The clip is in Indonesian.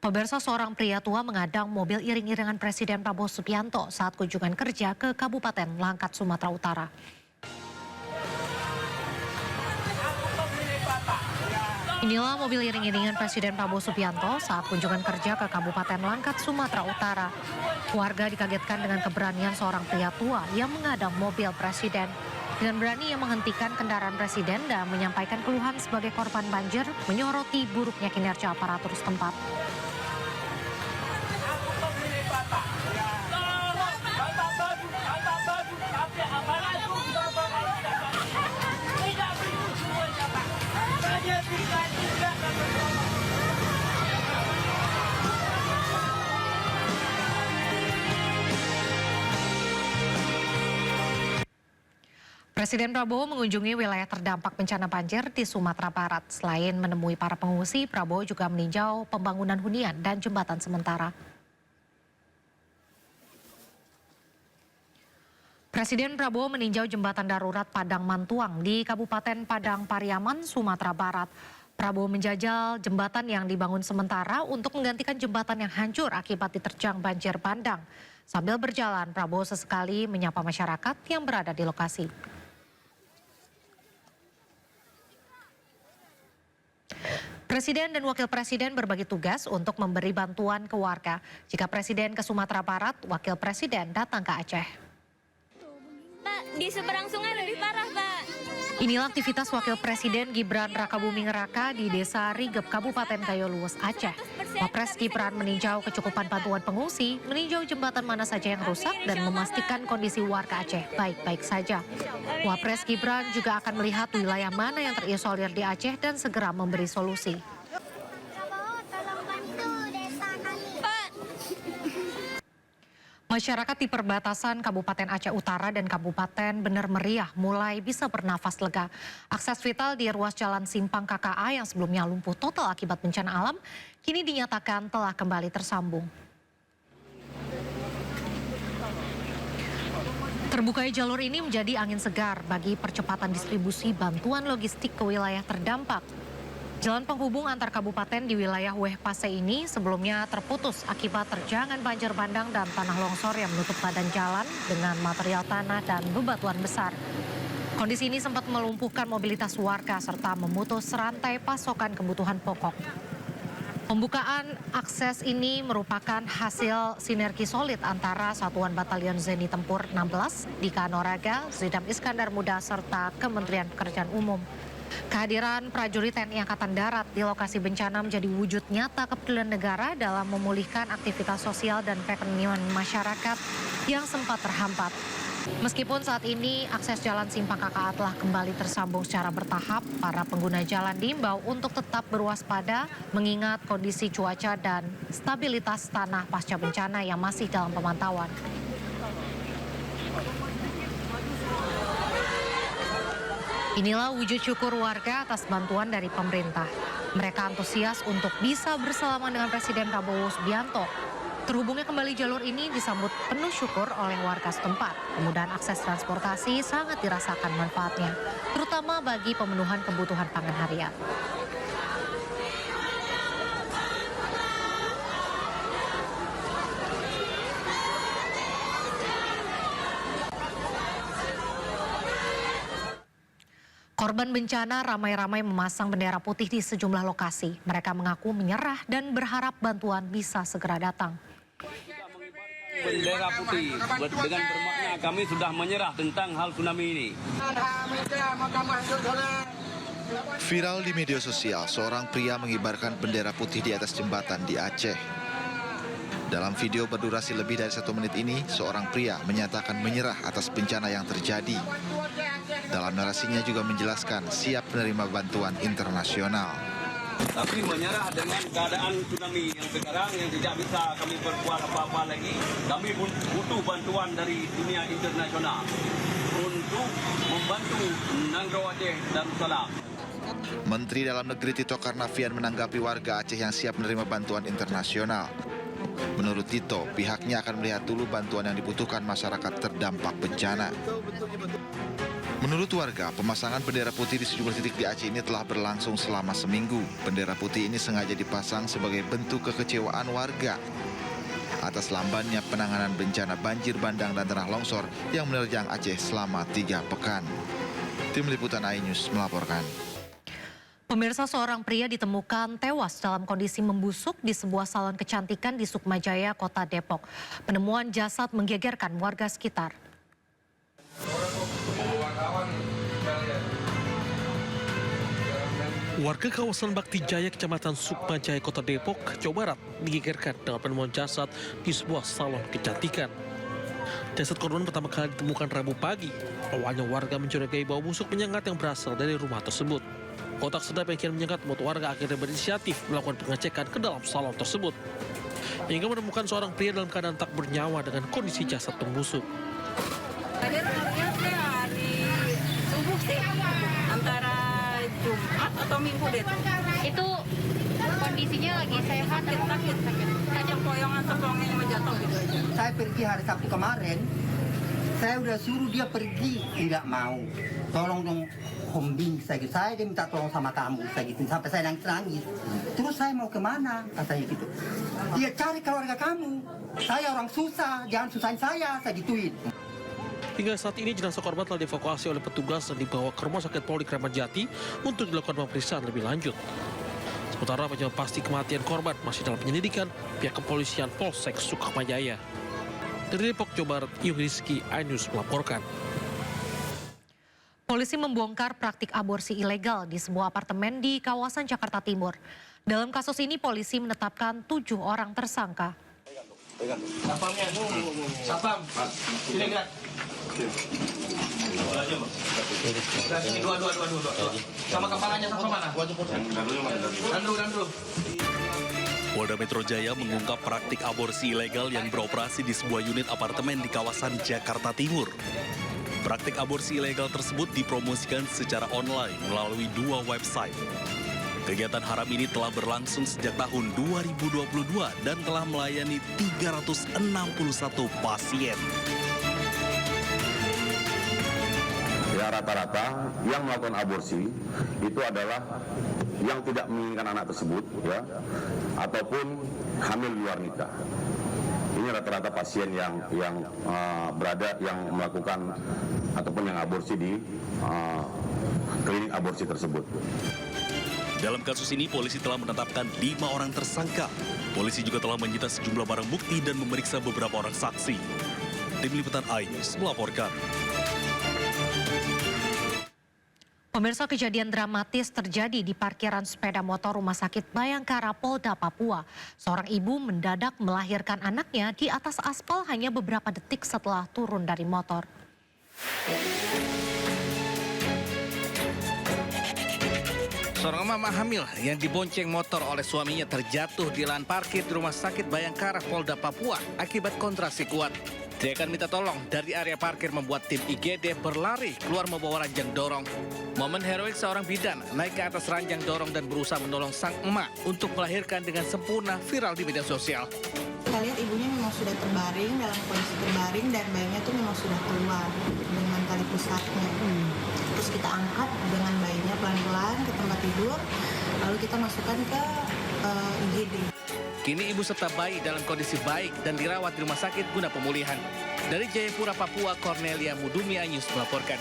Pemirsa, seorang pria tua mengadang mobil iring-iringan Presiden Prabowo Subianto saat kunjungan kerja ke Kabupaten Langkat, Sumatera Utara. Inilah mobil iring-iringan Presiden Prabowo Subianto saat kunjungan kerja ke Kabupaten Langkat, Sumatera Utara. Warga dikagetkan dengan keberanian seorang pria tua yang mengadang mobil Presiden. Dengan berani yang menghentikan kendaraan Presiden dan menyampaikan keluhan sebagai korban banjir, menyoroti buruknya kinerja aparatur setempat. Presiden Prabowo mengunjungi wilayah terdampak bencana banjir di Sumatera Barat. Selain menemui para pengungsi, Prabowo juga meninjau pembangunan hunian dan jembatan sementara. Presiden Prabowo meninjau jembatan darurat Padang Mantuang di Kabupaten Padang Pariaman, Sumatera Barat. Prabowo menjajal jembatan yang dibangun sementara untuk menggantikan jembatan yang hancur akibat diterjang banjir bandang. Sambil berjalan, Prabowo sesekali menyapa masyarakat yang berada di lokasi. Presiden dan Wakil Presiden berbagi tugas untuk memberi bantuan ke warga. Jika Presiden ke Sumatera Barat, Wakil Presiden datang ke Aceh. Pak, di seberang sungai lebih parah, Pak. Inilah aktivitas Wakil Presiden Gibran Rakabuming Raka di Desa Rigep, Kabupaten Kayoluwes, Aceh. Wapres Gibran meninjau kecukupan bantuan pengungsi, meninjau jembatan mana saja yang rusak, dan memastikan kondisi warga Aceh baik-baik saja. Wapres Gibran juga akan melihat wilayah mana yang terisolir di Aceh dan segera memberi solusi. Masyarakat di perbatasan Kabupaten Aceh Utara dan Kabupaten Bener Meriah mulai bisa bernafas lega. Akses vital di ruas jalan Simpang KKA yang sebelumnya lumpuh total akibat bencana alam, kini dinyatakan telah kembali tersambung. Terbukanya jalur ini menjadi angin segar bagi percepatan distribusi bantuan logistik ke wilayah terdampak. Jalan penghubung antar kabupaten di wilayah Weh Pase ini sebelumnya terputus akibat terjangan banjir bandang dan tanah longsor yang menutup badan jalan dengan material tanah dan bebatuan besar. Kondisi ini sempat melumpuhkan mobilitas warga serta memutus rantai pasokan kebutuhan pokok. Pembukaan akses ini merupakan hasil sinergi solid antara Satuan Batalion Zeni Tempur 16, Dika Noraga, Zidam Iskandar Muda, serta Kementerian Pekerjaan Umum. Kehadiran prajurit TNI Angkatan Darat di lokasi bencana menjadi wujud nyata kepedulian negara dalam memulihkan aktivitas sosial dan perekonomian masyarakat yang sempat terhambat. Meskipun saat ini akses jalan Simpang KKA telah kembali tersambung secara bertahap, para pengguna jalan diimbau untuk tetap berwaspada mengingat kondisi cuaca dan stabilitas tanah pasca bencana yang masih dalam pemantauan. Inilah wujud syukur warga atas bantuan dari pemerintah. Mereka antusias untuk bisa bersalaman dengan Presiden Prabowo Subianto. Terhubungnya kembali jalur ini disambut penuh syukur oleh warga setempat. Kemudahan akses transportasi sangat dirasakan manfaatnya, terutama bagi pemenuhan kebutuhan pangan harian. Korban bencana ramai-ramai memasang bendera putih di sejumlah lokasi. Mereka mengaku menyerah dan berharap bantuan bisa segera datang. Bendera putih dengan bermakna kami sudah menyerah tentang hal tsunami ini. Viral di media sosial, seorang pria mengibarkan bendera putih di atas jembatan di Aceh. Dalam video berdurasi lebih dari 1 menit ini, seorang pria menyatakan menyerah atas bencana yang terjadi. Dalam narasinya juga menjelaskan siap menerima bantuan internasional. Tapi menyerah dengan keadaan tsunami yang sekarang yang tidak bisa kami berbuat apa-apa lagi. Kami butuh bantuan dari dunia internasional untuk membantu Nanggro Aceh Darussalam. Menteri Dalam Negeri Tito Karnavian menanggapi warga Aceh yang siap menerima bantuan internasional. Menurut Tito, pihaknya akan melihat dulu bantuan yang dibutuhkan masyarakat terdampak bencana. Menurut warga, pemasangan bendera putih di sejumlah titik di Aceh ini telah berlangsung selama seminggu. Bendera putih ini sengaja dipasang sebagai bentuk kekecewaan warga atas lambannya penanganan bencana banjir bandang dan tanah longsor yang menerjang Aceh selama 3 pekan. Tim Liputan iNews melaporkan. Pemirsa, seorang pria ditemukan tewas dalam kondisi membusuk di sebuah salon kecantikan di Sukmajaya, Kota Depok. Penemuan jasad menggegerkan warga sekitar. Warga kawasan Bakti Jaya, Kecamatan Sukmajaya, Kota Depok, Jawa Barat digegerkan dengan penemuan jasad di sebuah salon kecantikan. Jasad korban pertama kali ditemukan Rabu pagi. Awalnya warga mencurigai bau busuk menyengat yang berasal dari rumah tersebut. Kotak sedap yang kian menyengat membuat warga akhirnya berinisiatif melakukan pengecekan ke dalam salon tersebut. Hingga menemukan seorang pria dalam keadaan tak bernyawa dengan kondisi jasad membusuk. Tadi rumahnya hari subuh sih, antara Jumat atau Minggu deh. Itu kondisinya lagi sehat. Sakit. Kayak poyongan sepongnya yang jatuh gitu aja. Saya pergi hari Sabtu kemarin, saya udah suruh dia pergi, tidak mau. Tolong dong, hombing saya dia minta tolong sama kamu, saya gitu. Sampai saya nangis. Terus saya mau kemana, katanya gitu. Dia cari keluarga kamu, saya orang susah, jangan susahin saya gituin. Hingga saat ini jenazah korban telah dievakuasi oleh petugas dan dibawa ke Rumah Sakit Polri Kramat Jati untuk dilakukan pemeriksaan lebih lanjut. Sementara penyebab pasti kematian korban masih dalam penyelidikan pihak kepolisian Polsek Sukmajaya. Dari Depok, Jawa Barat, Yuhriski, iNews melaporkan. Polisi membongkar praktik aborsi ilegal di sebuah apartemen di kawasan Jakarta Timur. Dalam kasus ini polisi menetapkan 7 orang tersangka. Satpamnya, satpam, sini gerak. Sini dua. Sama kepalanya sama mana? Dandu. Polda Metro Jaya mengungkap praktik aborsi ilegal yang beroperasi di sebuah unit apartemen di kawasan Jakarta Timur. Praktik aborsi ilegal tersebut dipromosikan secara online melalui 2 website. Kegiatan haram ini telah berlangsung sejak tahun 2022 dan telah melayani 361 pasien. Ya, rata-rata yang melakukan aborsi itu adalah yang tidak menginginkan anak tersebut, ya, ataupun hamil luar nikah. Ini rata-rata pasien yang melakukan ataupun yang aborsi di klinik aborsi tersebut. Dalam kasus ini, polisi telah menetapkan 5 orang tersangka. Polisi juga telah menyita sejumlah barang bukti dan memeriksa beberapa orang saksi. Tim Liputan iNews melaporkan. Pemirsa, kejadian dramatis terjadi di parkiran sepeda motor Rumah Sakit Bayangkara, Polda Papua. Seorang ibu mendadak melahirkan anaknya di atas aspal hanya beberapa detik setelah turun dari motor. Seorang mama hamil yang dibonceng motor oleh suaminya terjatuh di lahan parkir di Rumah Sakit Bayangkara, Polda Papua akibat kontraksi kuat. Teriakan minta tolong dari area parkir membuat tim IGD berlari keluar membawa ranjang dorong. Momen heroik seorang bidan naik ke atas ranjang dorong dan berusaha menolong sang emak untuk melahirkan dengan sempurna viral di media sosial. Kita lihat ibunya memang sudah terbaring, dalam kondisi terbaring, dan bayinya tuh memang sudah keluar dengan tali pusatnya. Terus kita angkat dengan bayinya pelan-pelan ke tempat tidur, lalu kita masukkan ke IGD. Kini ibu serta bayi dalam kondisi baik dan dirawat di rumah sakit guna pemulihan. Dari Jayapura, Papua, Cornelia Mudumi, iNews melaporkan.